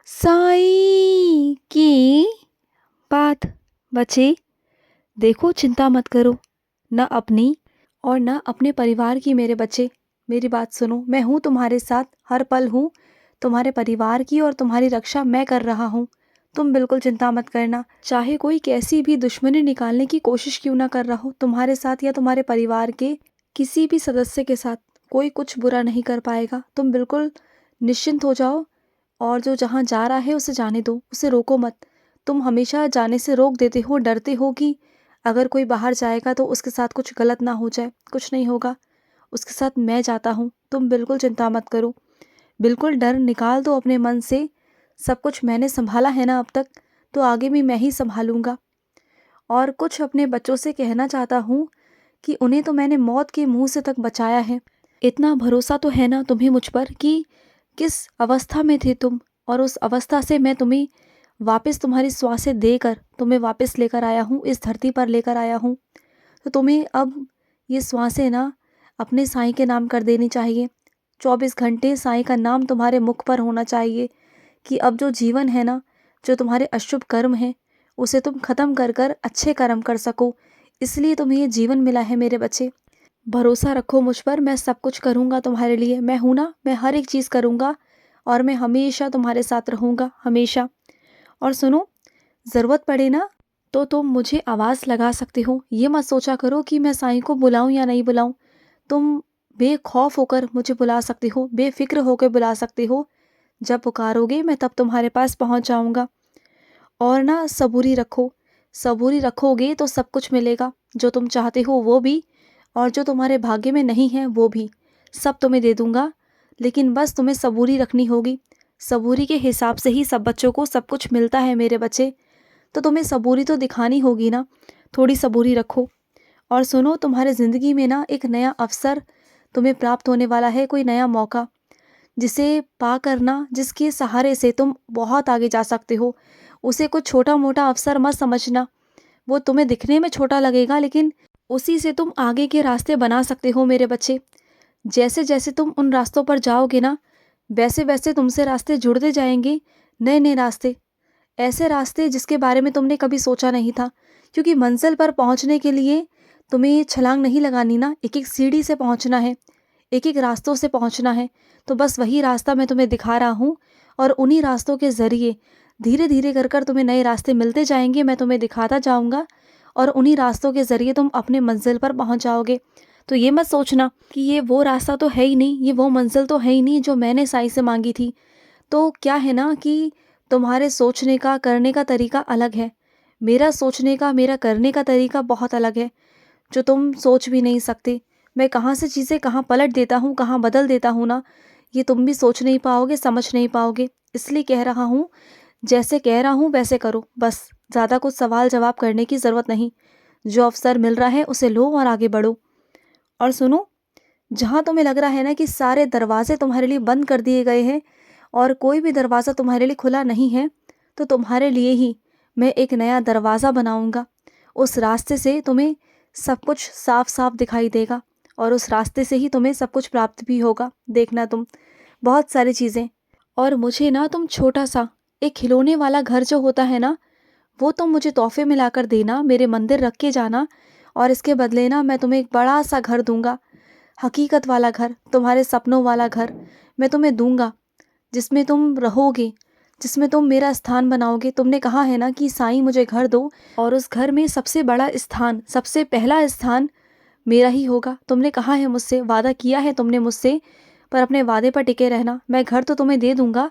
साईं की बात। बच्चे देखो, चिंता मत करो, न अपनी और न अपने परिवार की। मेरे बच्चे मेरी बात सुनो, मैं हूँ तुम्हारे साथ, हर पल हूँ तुम्हारे परिवार की और तुम्हारी रक्षा मैं कर रहा हूँ। तुम बिल्कुल चिंता मत करना, चाहे कोई कैसी भी दुश्मनी निकालने की कोशिश क्यों ना कर रहा हो तुम्हारे साथ या तुम्हारे परिवार के किसी भी सदस्य के साथ, कोई कुछ बुरा नहीं कर पाएगा। तुम बिल्कुल निश्चिंत हो जाओ और जो जहाँ जा रहा है उसे जाने दो, उसे रोको मत। तुम हमेशा जाने से रोक देते हो, डरते हो कि अगर कोई बाहर जाएगा तो उसके साथ कुछ गलत ना हो जाए। कुछ नहीं होगा, उसके साथ मैं जाता हूँ, तुम बिल्कुल चिंता मत करो। बिल्कुल डर निकाल दो अपने मन से। सब कुछ मैंने संभाला है ना अब तक, तो आगे भी मैं ही संभालूंगा। और कुछ अपने बच्चों से कहना चाहता हूँ कि उन्हें तो मैंने मौत के मुंह से तक बचाया है। इतना भरोसा तो है ना तुम्हें मुझ पर कि किस अवस्था में थे तुम, और उस अवस्था से मैं तुम्हें वापस तुम्हारी श्वासें देकर तुम्हें वापस लेकर आया हूँ, इस धरती पर लेकर आया हूँ। तो तुम्हें अब ये श्वासें ना अपने साईं के नाम कर देनी चाहिए। 24 घंटे साईं का नाम तुम्हारे मुख पर होना चाहिए कि अब जो जीवन है ना, जो तुम्हारे अशुभ कर्म हैं, उसे तुम खत्म कर कर अच्छे कर्म कर सको। इसलिए तुम्हें ये जीवन मिला है मेरे बच्चे। भरोसा रखो मुझ पर, मैं सब कुछ करूँगा तुम्हारे लिए। मैं हूँ ना, मैं हर एक चीज़ करूँगा और मैं हमेशा तुम्हारे साथ रहूँगा, हमेशा। और सुनो, ज़रूरत पड़े ना तो तुम मुझे आवाज़ लगा सकते हो। ये मत सोचा करो कि मैं साईं को बुलाऊं या नहीं बुलाऊं। तुम बेखौफ होकर मुझे बुला सकते हो, बेफिक्र होकर बुला सकते हो। जब पुकारोगे मैं तब तुम्हारे पास पहुंच जाऊंगा। और ना सबूरी रखो, सबूरी रखोगे तो सब कुछ मिलेगा। जो तुम चाहते हो वो भी, और जो तुम्हारे भाग्य में नहीं है वो भी, सब तुम्हें दे दूंगा। लेकिन बस तुम्हें सबूरी रखनी होगी। सबूरी के हिसाब से ही सब बच्चों को सब कुछ मिलता है मेरे बच्चे। तो तुम्हें सबूरी तो दिखानी होगी ना, थोड़ी सबूरी रखो। और सुनो, तुम्हारे ज़िंदगी में ना एक नया अवसर तुम्हें प्राप्त होने वाला है, कोई नया मौका, जिसे पा करना, जिसके सहारे से तुम बहुत आगे जा सकते हो। उसे कुछ छोटा मोटा अवसर मत समझना। वो तुम्हें दिखने में छोटा लगेगा, लेकिन उसी से तुम आगे के रास्ते बना सकते हो मेरे बच्चे। जैसे जैसे तुम उन रास्तों पर जाओगे ना, वैसे वैसे तुमसे रास्ते जुड़ते जाएंगे, नए नए रास्ते, ऐसे रास्ते जिसके बारे में तुमने कभी सोचा नहीं था। क्योंकि मंजिल पर पहुंचने के लिए तुम्हें ये छलांग नहीं लगानी ना, एक एक सीढ़ी से पहुंचना है, एक एक रास्तों से पहुंचना है। तो बस वही रास्ता मैं तुम्हें दिखा रहा हूँ, और उन्हीं रास्तों के ज़रिए धीरे धीरे कर कर तुम्हें नए रास्ते मिलते जाएंगे, मैं तुम्हें दिखाता जाऊँगा, और उन्हीं रास्तों के ज़रिए तुम अपने मंजिल पर पहुँच जाओगे। तो ये मत सोचना कि ये वो रास्ता तो है ही नहीं, ये वो मंजिल तो है ही नहीं जो मैंने साईं से मांगी थी। तो क्या है ना कि तुम्हारे सोचने का, करने का तरीका अलग है। मेरा सोचने का, मेरा करने का तरीका बहुत अलग है, जो तुम सोच भी नहीं सकते। मैं कहाँ से चीज़ें कहाँ पलट देता हूँ, कहाँ बदल देता हूँ ना, ये तुम भी सोच नहीं पाओगे, समझ नहीं पाओगे। इसलिए कह रहा हूँ, जैसे कह रहा हूँ वैसे करो बस। ज़्यादा कुछ सवाल जवाब करने की ज़रूरत नहीं। जो अवसर मिल रहा है उसे लो और आगे बढ़ो। और सुनो, जहाँ तुम्हें लग रहा है ना कि सारे दरवाजे तुम्हारे लिए बंद कर दिए गए हैं और कोई भी दरवाज़ा तुम्हारे लिए खुला नहीं है, तो तुम्हारे लिए ही मैं एक नया दरवाज़ा बनाऊंगा। उस रास्ते से तुम्हें सब कुछ साफ साफ दिखाई देगा, और उस रास्ते से ही तुम्हें सब कुछ प्राप्त भी होगा। देखना तुम, बहुत सारी चीज़ें। और मुझे ना तुम छोटा सा एक खिलौने वाला घर जो होता है ना, वो तुम मुझे तोहफे में लाकर देना, मेरे मंदिर रख के जाना। और इसके बदले ना मैं तुम्हें एक बड़ा सा घर दूंगा, हकीकत वाला घर, तुम्हारे सपनों वाला घर मैं तुम्हें दूंगा, जिसमें तुम रहोगे, जिसमें तुम मेरा स्थान बनाओगे। तुमने कहा है ना कि साईं मुझे घर दो, और उस घर में सबसे बड़ा स्थान, सबसे पहला स्थान मेरा ही होगा। तुमने कहा है मुझसे, वादा किया है तुमने मुझसे, पर अपने वादे पर टिके रहना। मैं घर तो तुम्हें दे दूंगा,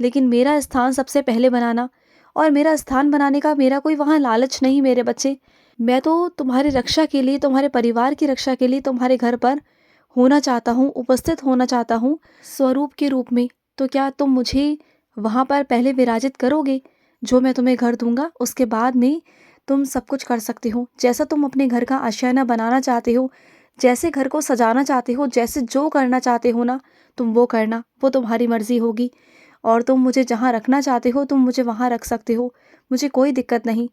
लेकिन मेरा स्थान सबसे पहले बनाना। और मेरा स्थान बनाने का मेरा कोई वहाँ लालच नहीं मेरे बच्चे। मैं तो तुम्हारी रक्षा के लिए, तुम्हारे परिवार की रक्षा के लिए तुम्हारे घर पर होना चाहता हूँ, उपस्थित होना चाहता हूँ, स्वरूप के रूप में। तो क्या तुम मुझे वहाँ पर पहले विराजित करोगे? जो मैं तुम्हें घर दूंगा उसके बाद में तुम सब कुछ कर सकते हो। जैसा तुम अपने घर का आशियाना बनाना चाहते हो, जैसे घर को सजाना चाहते हो, जैसे जो करना चाहते हो ना, तुम वो करना, वो तुम्हारी मर्जी होगी। और तुम मुझे जहाँ रखना चाहते हो तुम मुझे वहाँ रख सकते हो, मुझे कोई दिक्कत नहीं।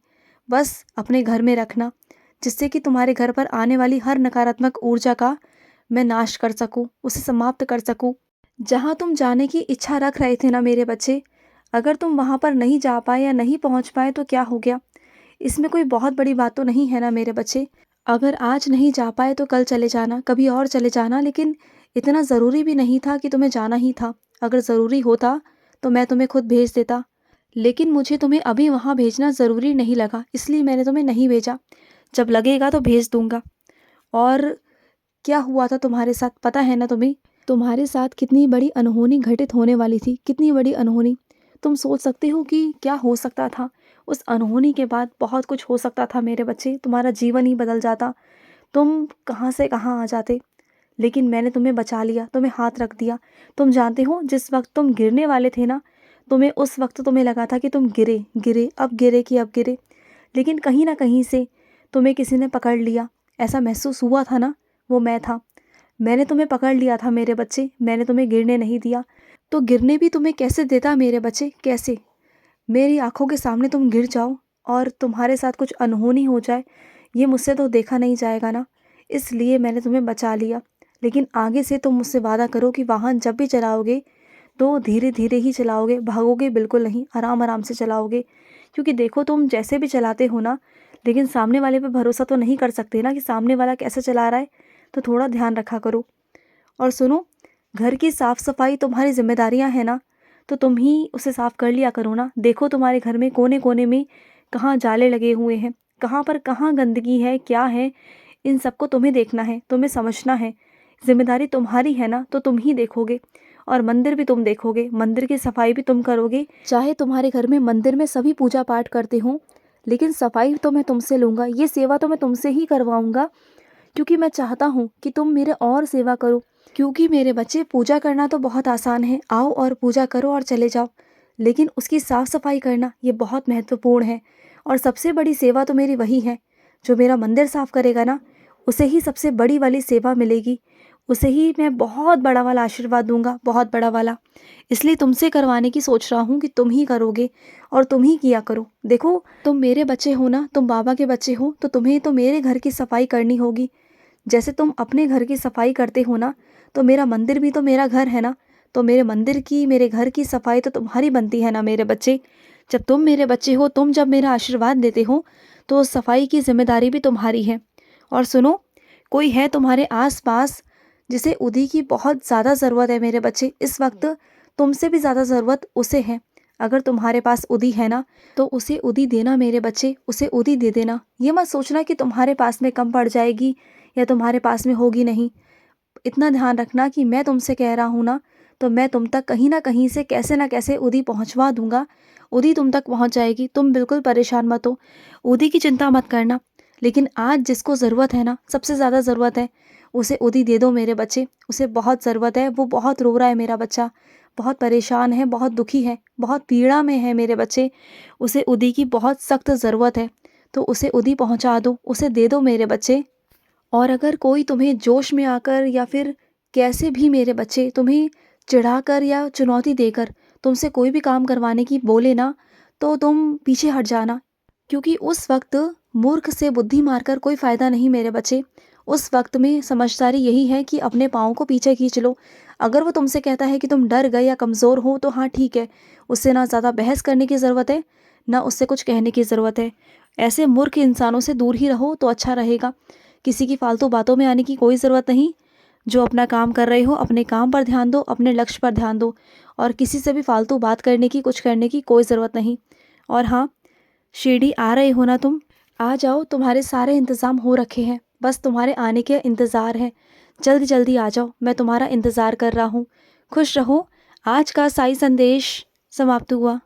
बस अपने घर में रखना, जिससे कि तुम्हारे घर पर आने वाली हर नकारात्मक ऊर्जा का मैं नाश कर सकूं, उसे समाप्त कर सकूं। जहाँ तुम जाने की इच्छा रख रहे थे ना मेरे बच्चे, अगर तुम वहाँ पर नहीं जा पाए या नहीं पहुँच पाए तो क्या हो गया? इसमें कोई बहुत बड़ी बात तो नहीं है ना मेरे बच्चे। अगर आज नहीं जा पाए तो कल चले जाना, कभी और चले जाना, लेकिन इतना ज़रूरी भी नहीं था कि तुम्हें जाना ही था। अगर ज़रूरी होता तो मैं तुम्हें खुद भेज देता, लेकिन मुझे तुम्हें अभी वहाँ भेजना ज़रूरी नहीं लगा, इसलिए मैंने तुम्हें नहीं भेजा। जब लगेगा तो भेज दूँगा। और क्या हुआ था तुम्हारे साथ पता है ना तुम्हें? तुम्हारे साथ कितनी बड़ी अनहोनी घटित होने वाली थी, कितनी बड़ी अनहोनी। तुम सोच सकते हो कि क्या हो सकता था? उस अनहोनी के बाद बहुत कुछ हो सकता था मेरे बच्चे, तुम्हारा जीवन ही बदल जाता, तुम कहाँ से कहाँ आ जाते। लेकिन मैंने तुम्हें बचा लिया, तुम्हें हाथ रख दिया। तुम जानते हो जिस वक़्त तुम गिरने वाले थे ना, तुम्हें उस वक़्त तुम्हें लगा था कि तुम गिरे, गिरे, अब गिरे कि अब गिरे। लेकिन कहीं न कहीं से तुम्हें किसी ने पकड़ लिया, ऐसा महसूस हुआ था ना, वो मैं था। मैंने तुम्हें पकड़ लिया था मेरे बच्चे, मैंने तुम्हें गिरने नहीं दिया। तो गिरने भी तुम्हें कैसे देता मेरे बच्चे, कैसे? मेरी आँखों के सामने तुम गिर जाओ और तुम्हारे साथ कुछ अनहोनी हो जाए, ये मुझसे तो देखा नहीं जाएगा ना, इसलिए मैंने तुम्हें बचा लिया। लेकिन आगे से तुम मुझसे वादा करो कि वाहन जब भी चलाओगे तो धीरे-धीरे ही चलाओगे, भागोगे बिल्कुल नहीं, आराम-आराम से चलाओगे। क्योंकि देखो तुम जैसे भी चलाते हो ना, लेकिन सामने वाले पे भरोसा तो नहीं कर सकते ना कि सामने वाला कैसे चला रहा है, तो थोड़ा ध्यान रखा करो। और सुनो, घर की साफ-सफाई तुम्हारी ज़िम्मेदारियाँ हैं ना, तो तुम ही उसे साफ कर लिया करो ना। देखो तुम्हारे घर में कोने-कोने में कहाँ जाले लगे हुए हैं, कहाँ पर कहाँ गंदगी है, क्या है, इन सबको तुम्हें देखना है, तुम्हें समझना है। ज़िम्मेदारी तुम्हारी है ना, तो तुम ही देखोगे। और मंदिर भी तुम देखोगे, मंदिर की सफाई भी तुम करोगे। चाहे तुम्हारे घर में मंदिर में सभी पूजा पाठ करते हों, लेकिन सफाई तो मैं तुमसे लूँगा, ये सेवा तो मैं तुमसे ही करवाऊँगा, क्योंकि मैं चाहता हूँ कि तुम मेरे और सेवा करो। क्योंकि मेरे बच्चे, पूजा करना तो बहुत आसान है, आओ और पूजा करो और चले जाओ। लेकिन उसकी साफ सफाई करना ये बहुत महत्वपूर्ण है। और सबसे बड़ी सेवा तो मेरी वही है, जो मेरा मंदिर साफ करेगा ना, उसे ही सबसे बड़ी वाली सेवा मिलेगी। उसे ही मैं बहुत बड़ा वाला आशीर्वाद दूंगा, बहुत बड़ा वाला। इसलिए तुमसे करवाने की सोच रहा हूँ कि तुम ही करोगे और तुम ही किया करो। देखो तुम मेरे बच्चे हो ना, तुम बाबा के बच्चे हो, तो तुम्हें तो मेरे घर की सफाई करनी होगी। जैसे तुम अपने घर की सफाई करते हो ना, तो मेरा मंदिर भी तो मेरा घर है ना, तो मेरे मंदिर की, मेरे घर की सफाई तो तुम्हारी बनती है ना मेरे बच्चे। जब तुम मेरे बच्चे हो, तुम जब मेरा आशीर्वाद देते हो, तो सफाई की जिम्मेदारी भी तुम्हारी है। और सुनो, कोई है तुम्हारे आस-पास जिसे उदी की बहुत ज़्यादा ज़रूरत है मेरे बच्चे, इस वक्त तुमसे भी ज़्यादा ज़रूरत उसे है। अगर तुम्हारे पास उदी है ना, तो उसे उदी देना मेरे बच्चे, उसे उदी दे देना। ये मत सोचना कि तुम्हारे पास में कम पड़ जाएगी या तुम्हारे पास में होगी नहीं। इतना ध्यान रखना कि मैं तुमसे कह रहा हूँ ना, तो मैं तुम तक कहीं ना कहीं से कैसे ना कैसे उदी पहुँचवा दूंगा। उदी तुम तक पहुँच जाएगी, तुम बिल्कुल परेशान मत हो, उदी की चिंता मत करना। लेकिन आज जिसको ज़रूरत है ना, सबसे ज़्यादा ज़रूरत है, उसे उदी दे दो मेरे बच्चे। उसे बहुत ज़रूरत है, वो बहुत रो रहा है मेरा बच्चा, बहुत परेशान है, बहुत दुखी है, बहुत पीड़ा में है मेरे बच्चे। उसे उदी की बहुत सख्त ज़रूरत है, तो उसे उदी पहुँचा दो, उसे दे दो मेरे बच्चे। और अगर कोई तुम्हें जोश में आकर या फिर कैसे भी मेरे बच्चे तुम्हें चिढ़ाकर या चुनौती देकर तुमसे कोई भी काम करवाने की बोले ना, तो तुम पीछे हट जाना। क्योंकि उस वक्त मूर्ख से बुद्धि मारकर कोई फ़ायदा नहीं मेरे बच्चे। उस वक्त में समझदारी यही है कि अपने पाँव को पीछे खींच लो। अगर वो तुमसे कहता है कि तुम डर गए या कमज़ोर हो, तो हाँ ठीक है, उससे ना ज़्यादा बहस करने की ज़रूरत है, ना उससे कुछ कहने की ज़रूरत है। ऐसे मूर्ख इंसानों से दूर ही रहो तो अच्छा रहेगा। किसी की फालतू बातों में आने की कोई ज़रूरत नहीं। जो अपना काम कर रहे हो, अपने काम पर ध्यान दो, अपने लक्ष्य पर ध्यान दो, और किसी से भी फालतू बात करने की, कुछ करने की कोई ज़रूरत नहीं। और हाँ, शिरडी आ रहे हो ना तुम, आ जाओ, तुम्हारे सारे इंतज़ाम हो रखे हैं, बस तुम्हारे आने के इंतज़ार है। जल्दी जल्दी आ जाओ, मैं तुम्हारा इंतज़ार कर रहा हूँ। खुश रहो। आज का साई संदेश समाप्त हुआ।